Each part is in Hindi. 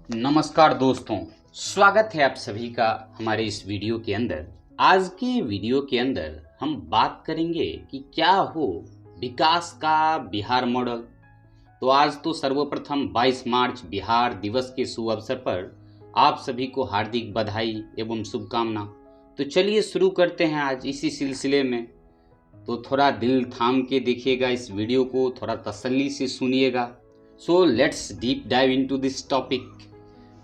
नमस्कार दोस्तों, स्वागत है आप सभी का हमारे इस वीडियो के अंदर। आज के वीडियो के अंदर हम बात करेंगे कि क्या हो विकास का बिहार मॉडल। तो आज तो सर्वप्रथम 22 मार्च बिहार दिवस के शुभ अवसर पर आप सभी को हार्दिक बधाई एवं शुभकामना। तो चलिए शुरू करते हैं आज इसी सिलसिले में। तो थोड़ा दिल थाम के देखिएगा इस वीडियो को, थोड़ा तसल्ली से सुनिएगा। So let's deep dive into this topic.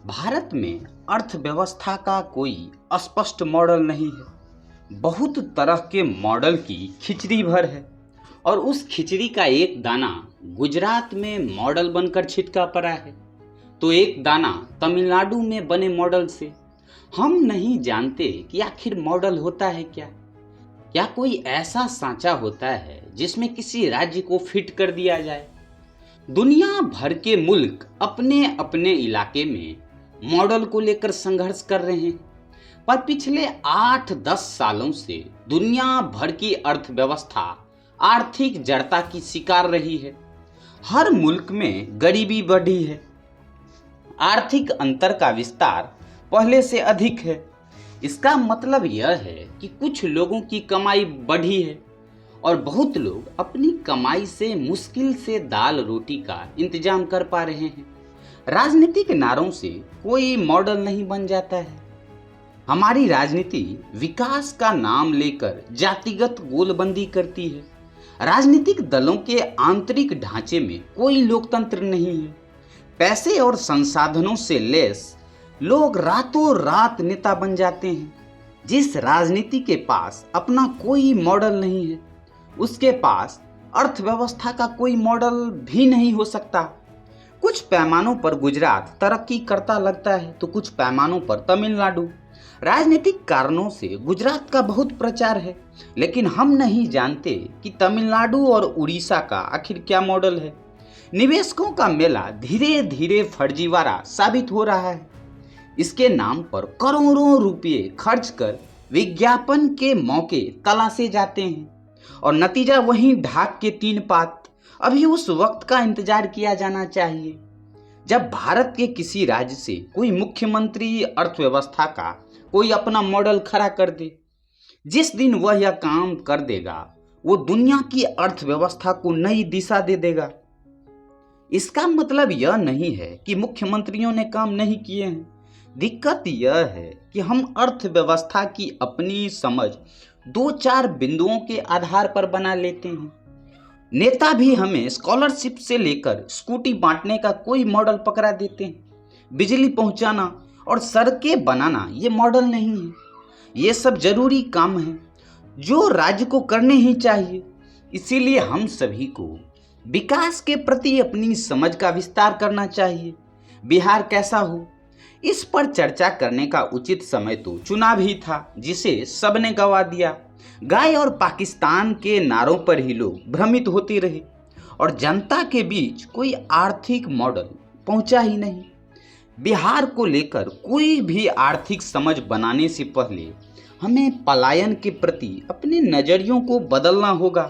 Bharat में अर्थव्यवस्था का कोई स्पष्ट मॉडल नहीं है। बहुत तरह के मॉडल की खिचड़ी भर है और उस खिचड़ी का एक दाना गुजरात में मॉडल बनकर छिटका पड़ा है, तो एक दाना तमिलनाडु में बने मॉडल से। हम नहीं जानते कि आखिर मॉडल होता है क्या कोई ऐसा सांचा होता है जिसमें किसी राज्य को फिट कर दिया जाए। दुनिया भर के मुल्क अपने अपने इलाके में मॉडल को लेकर संघर्ष कर रहे हैं, पर पिछले 8-10 सालों से दुनिया भर की अर्थव्यवस्था आर्थिक जड़ता की शिकार रही है। हर मुल्क में गरीबी बढ़ी है, आर्थिक अंतर का विस्तार पहले से अधिक है। इसका मतलब यह है कि कुछ लोगों की कमाई बढ़ी है और बहुत लोग अपनी कमाई से मुश्किल से दाल रोटी का इंतजाम कर पा रहे हैं। राजनीतिक नारों से कोई मॉडल नहीं बन जाता है। हमारी राजनीति विकास का नाम लेकर जातिगत गोलबंदी करती है। राजनीतिक दलों के आंतरिक ढांचे में कोई लोकतंत्र नहीं है। पैसे और संसाधनों से लैस लोग रातों रात नेता बन जाते हैं। जिस राजनीति के पास अपना कोई मॉडल नहीं है, उसके पास अर्थव्यवस्था का कोई मॉडल भी नहीं हो सकता। कुछ पैमानों पर गुजरात तरक्की करता लगता है तो कुछ पैमानों पर तमिलनाडु। राजनीतिक कारणों से गुजरात का बहुत प्रचार है, लेकिन हम नहीं जानते कि तमिलनाडु और उड़ीसा का आखिर क्या मॉडल है। निवेशकों का मेला धीरे धीरे फर्जीवाड़ा साबित हो रहा है। इसके नाम पर करोड़ों रुपये खर्च कर विज्ञापन के मौके तलाशे जाते हैं और नतीजा वहीं ढाक के 3 पात। अभी उस वक्त का इंतजार किया जाना चाहिए जब भारत के किसी राज्य से कोई मुख्यमंत्री अर्थव्यवस्था का कोई अपना मॉडल खड़ा कर दे। जिस दिन वह यह काम कर देगा, वो दुनिया की अर्थव्यवस्था को नई दिशा दे देगा। इसका मतलब यह नहीं है कि मुख्यमंत्रियों ने काम नहीं किए हैं। दिक्कत यह है कि हम अर्थव्यवस्था की अपनी समझ 2-4 बिंदुओं के आधार पर बना लेते हैं। नेता भी हमें स्कॉलरशिप से लेकर स्कूटी बांटने का कोई मॉडल पकड़ा देते हैं। बिजली पहुंचाना और सड़कें बनाना ये मॉडल नहीं है। ये सब जरूरी काम है जो राज्य को करने ही चाहिए। इसीलिए हम सभी को विकास के प्रति अपनी समझ का विस्तार करना चाहिए। बिहार कैसा हो, इस पर चर्चा करने का उचित समय तो चुनाव ही था, जिसे सबने गंवा दिया। गाय और पाकिस्तान के नारों पर ही लोग भ्रमित होते रहे और जनता के बीच कोई आर्थिक मॉडल पहुंचा ही नहीं। बिहार को लेकर कोई भी आर्थिक समझ बनाने से पहले हमें पलायन के प्रति अपने नजरियों को बदलना होगा।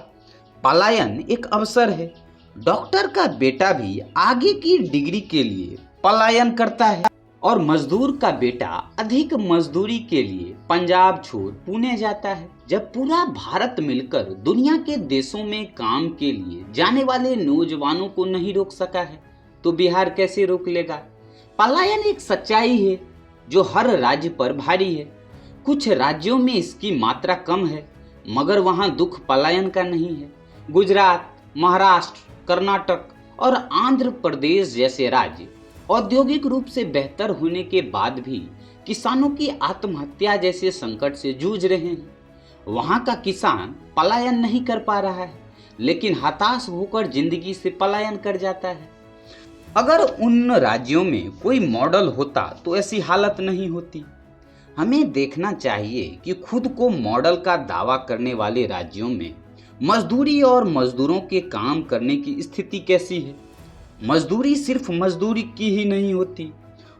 पलायन एक अवसर है। डॉक्टर का बेटा भी आगे की डिग्री के लिए पलायन करता है और मजदूर का बेटा अधिक मजदूरी के लिए पंजाब छोड़ पुणे जाता है। जब पूरा भारत मिलकर दुनिया के देशों में काम के लिए जाने वाले नौजवानों को नहीं रोक सका है, तो बिहार कैसे रोक लेगा। पलायन एक सच्चाई है जो हर राज्य पर भारी है। कुछ राज्यों में इसकी मात्रा कम है, मगर वहां दुख पलायन का नहीं है। गुजरात, महाराष्ट्र, कर्नाटक और आंध्र प्रदेश जैसे राज्य औद्योगिक रूप से बेहतर होने के बाद भी किसानों की आत्महत्या जैसे संकट से जूझ रहे हैं। वहां का किसान पलायन नहीं कर पा रहा है, लेकिन हताश होकर जिंदगी से पलायन कर जाता है। अगर उन राज्यों में कोई मॉडल होता तो ऐसी हालत नहीं होती। हमें देखना चाहिए कि खुद को मॉडल का दावा करने वाले राज्यों में मजदूरी और मजदूरों के काम करने की स्थिति कैसी है। मजदूरी सिर्फ मजदूरी की ही नहीं होती,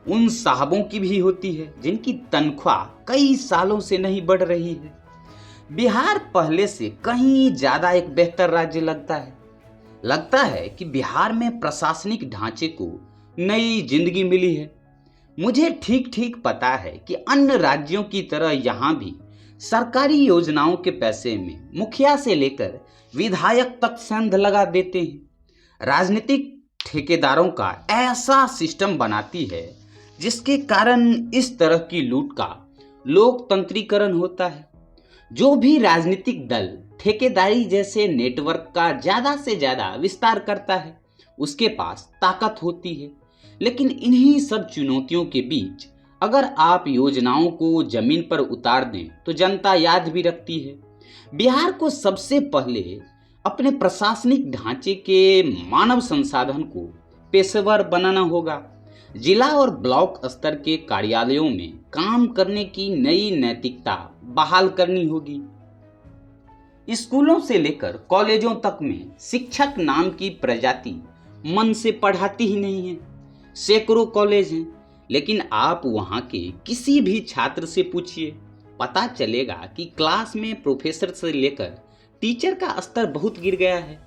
उन साहबों की भी होती है जिनकी तनख्वाह कई सालों से नहीं बढ़ रही है। बिहार पहले से कहीं ज्यादा एक बेहतर राज्य लगता है कि बिहार में प्रशासनिक ढांचे को नई जिंदगी मिली है। मुझे ठीक ठीक पता है कि अन्य राज्यों की तरह यहाँ भी सरकारी योजनाओं के पैसे में मुखिया से लेकर विधायक तक संध लगा देते हैं। राजनीतिक ठेकेदारों का ऐसा सिस्टम बनाती है जिसके कारण इस तरह की लूट का लोकतंत्रीकरण होता है। जो भी राजनीतिक दल ठेकेदारी जैसे नेटवर्क का ज्यादा से ज्यादा विस्तार करता है उसके पास ताकत होती है। लेकिन इन्हीं सब चुनौतियों के बीच अगर आप योजनाओं को जमीन पर उतार दें तो जनता याद भी रखती है। बिहार को सबसे पहले अपने प्रशासनिक ढांचे के मानव संसाधन को पेशेवर बनाना होगा। जिला और ब्लॉक स्तर के कार्यालयों में काम करने की नई नैतिकता बहाल करनी होगी। स्कूलों से लेकर कॉलेजों तक में शिक्षक नाम की प्रजाति मन से पढ़ाती ही नहीं है। सैकड़ों कॉलेज हैं, लेकिन आप वहां के किसी भी छात्र से पूछिए, पता चलेगा कि क्लास में प्रोफेसर से लेकर टीचर का स्तर बहुत गिर गया है।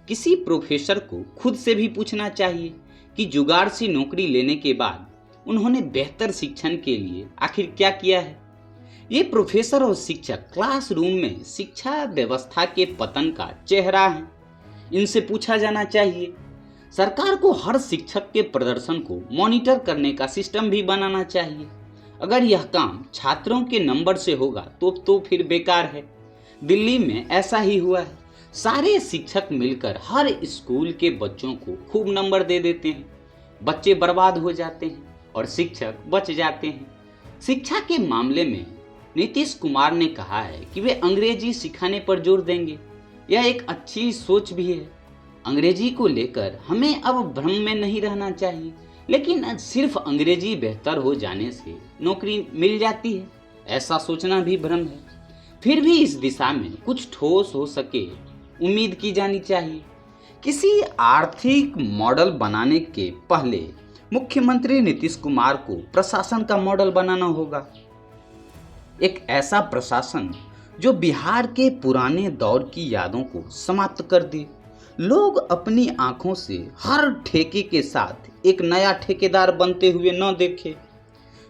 किसी प्रोफेसर को खुद से भी पूछना चाहिए कि जुगाड़ से नौकरी लेने के बाद उन्होंने बेहतर शिक्षण के लिए आखिर क्या किया है। ये प्रोफेसर और शिक्षक क्लासरूम में शिक्षा व्यवस्था के पतन का चेहरा है, इनसे पूछा जाना चाहिए। सरकार को हर शिक्षक के प्रदर्शन को मॉनिटर करने का सिस्टम भी बनाना चाहिए। अगर यह काम छात्रों के नंबर से होगा तो फिर बेकार है। दिल्ली में ऐसा ही हुआ है। सारे शिक्षक मिलकर हर स्कूल के बच्चों को खूब नंबर दे देते हैं, बच्चे बर्बाद हो जाते हैं और शिक्षक बच जाते हैं। शिक्षा के मामले में नीतीश कुमार ने कहा है कि वे अंग्रेजी सिखाने पर जोर देंगे। यह एक अच्छी सोच भी है। अंग्रेजी को लेकर हमें अब भ्रम में नहीं रहना चाहिए, लेकिन सिर्फ अंग्रेजी बेहतर हो जाने से नौकरी मिल जाती है, ऐसा सोचना भी भ्रम है। फिर भी इस दिशा में कुछ ठोस हो सके उम्मीद की जानी चाहिए। किसी आर्थिक मॉडल बनाने के पहले मुख्यमंत्री नीतीश कुमार को प्रशासन का मॉडल बनाना होगा। एक ऐसा प्रशासन जो बिहार के पुराने दौर की यादों को समाप्त कर दे। लोग अपनी आंखों से हर ठेके के साथ एक नया ठेकेदार बनते हुए न देखे।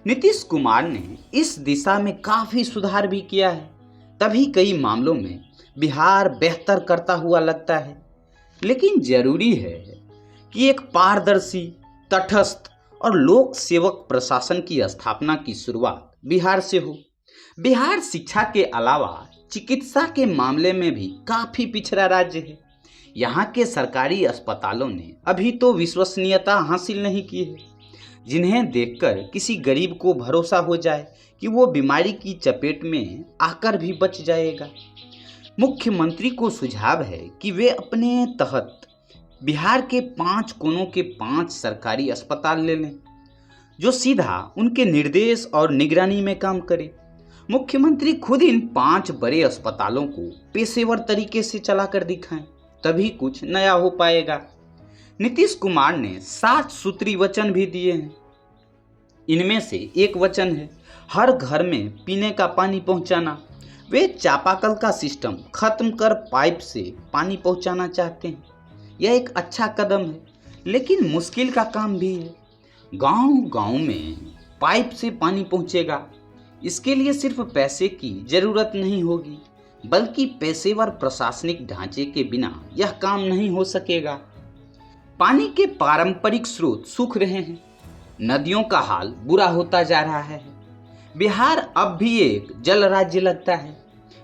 नीतीश कुमार ने इस दिशा में काफी सुधार भी किया है, तभी कई मामलों में बिहार बेहतर करता हुआ लगता है। लेकिन जरूरी है कि एक पारदर्शी, तटस्थ और लोक सेवक प्रशासन की स्थापना की शुरुआत बिहार से हो। बिहार शिक्षा के अलावा चिकित्सा के मामले में भी काफी पिछड़ा राज्य है। यहाँ के सरकारी अस्पतालों ने अभी तो विश्वसनीयता हासिल नहीं की है, जिन्हें देखकर किसी गरीब को भरोसा हो जाए कि वो बीमारी की चपेट में आकर भी बच जाएगा। मुख्यमंत्री को सुझाव है कि वे अपने तहत बिहार के 5 कोनों के 5 सरकारी अस्पताल ले लें, जो सीधा उनके निर्देश और निगरानी में काम करे। मुख्यमंत्री खुद इन 5 बड़े अस्पतालों को पेशेवर तरीके से चलाकर दिखाएं, तभी कुछ नया हो पाएगा। नीतीश कुमार ने 7 सूत्री वचन भी दिए हैं। इनमें से एक वचन है हर घर में पीने का पानी पहुंचाना। वे चापाकल का सिस्टम खत्म कर पाइप से पानी पहुंचाना चाहते हैं। यह एक अच्छा कदम है, लेकिन मुश्किल का काम भी है। गांव-गांव में पाइप से पानी पहुंचेगा, इसके लिए सिर्फ पैसे की जरूरत नहीं होगी, बल्कि पेशेवर प्रशासनिक ढांचे के बिना यह काम नहीं हो सकेगा। पानी के पारंपरिक स्रोत सूख रहे हैं, नदियों का हाल बुरा होता जा रहा है। बिहार अब भी एक जल राज्य लगता है,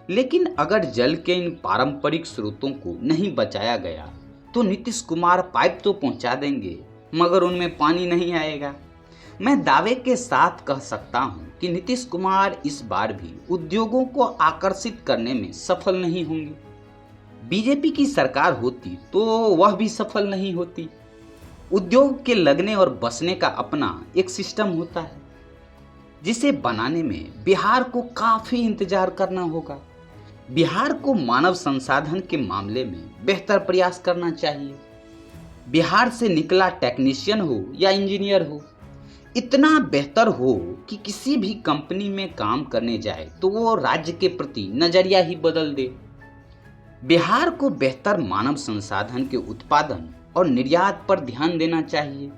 लेकिन अगर जल के इन पारंपरिक स्रोतों को नहीं बचाया गया तो नीतीश कुमार पाइप तो पहुंचा देंगे, मगर उनमें पानी नहीं आएगा। मैं दावे के साथ कह सकता हूं कि नीतीश कुमार इस बार भी उद्योगों को आकर्षित करने में सफल नहीं होंगे। बीजेपी की सरकार होती तो वह भी सफल नहीं होती। उद्योग के लगने और बसने का अपना एक सिस्टम होता है, जिसे बनाने में बिहार को काफी इंतजार करना होगा। बिहार को मानव संसाधन के मामले में बेहतर प्रयास करना चाहिए। बिहार से निकला टेक्नीशियन हो या इंजीनियर हो, इतना बेहतर हो कि किसी भी कंपनी में काम करने जाए तो वो राज्य के प्रति नजरिया ही बदल दे। बिहार को बेहतर मानव संसाधन के उत्पादन और निर्यात पर ध्यान देना चाहिए।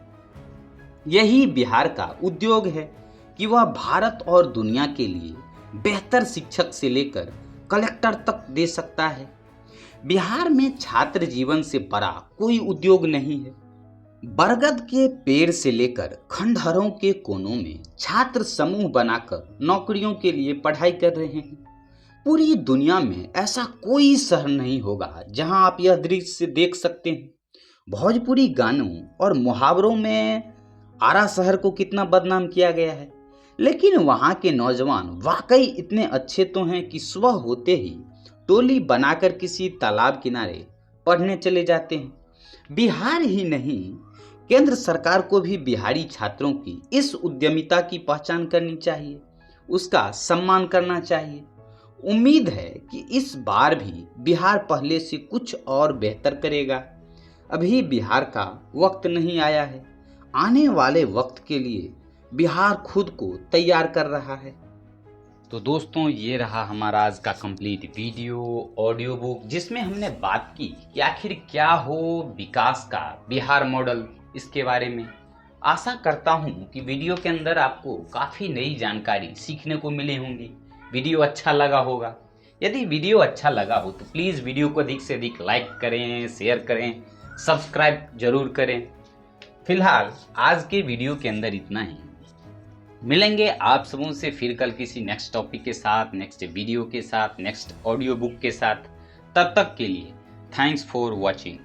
यही बिहार का उद्योग है कि वह भारत और दुनिया के लिए बेहतर शिक्षक से लेकर कलेक्टर तक दे सकता है। बिहार में छात्र जीवन से बड़ा कोई उद्योग नहीं है। बरगद के पेड़ से लेकर खंडहरों के कोनों में छात्र समूह बनाकर नौकरियों के लिए पढ़ाई कर रहे हैं। पूरी दुनिया में ऐसा कोई शहर नहीं होगा जहां आप यह दृश्य देख सकते हैं। भोजपुरी गानों और मुहावरों में आरा शहर को कितना बदनाम किया गया है, लेकिन वहां के नौजवान वाकई इतने अच्छे तो हैं कि सुबह होते ही टोली बनाकर किसी तालाब किनारे पढ़ने चले जाते हैं। बिहार ही नहीं, केंद्र सरकार को भी बिहारी छात्रों की इस उद्यमिता की पहचान करनी चाहिए, उसका सम्मान करना चाहिए। उम्मीद है कि इस बार भी बिहार पहले से कुछ और बेहतर करेगा। अभी बिहार का वक्त नहीं आया है, आने वाले वक्त के लिए बिहार खुद को तैयार कर रहा है। तो दोस्तों, ये रहा हमारा आज का कंप्लीट वीडियो ऑडियो बुक, जिसमें हमने बात की कि आखिर क्या हो विकास का बिहार मॉडल, इसके बारे में। आशा करता हूँ कि वीडियो के अंदर आपको काफ़ी नई जानकारी सीखने को मिली होंगी। वीडियो अच्छा लगा होगा। यदि वीडियो अच्छा लगा हो तो प्लीज़ वीडियो को अधिक से अधिक लाइक करें, शेयर करें, सब्सक्राइब जरूर करें। फिलहाल आज के वीडियो के अंदर इतना ही। मिलेंगे आप सबों से फिर कल किसी नेक्स्ट टॉपिक के साथ, नेक्स्ट वीडियो के साथ, नेक्स्ट ऑडियो बुक के साथ। तब तक के लिए थैंक्स फॉर वॉचिंग।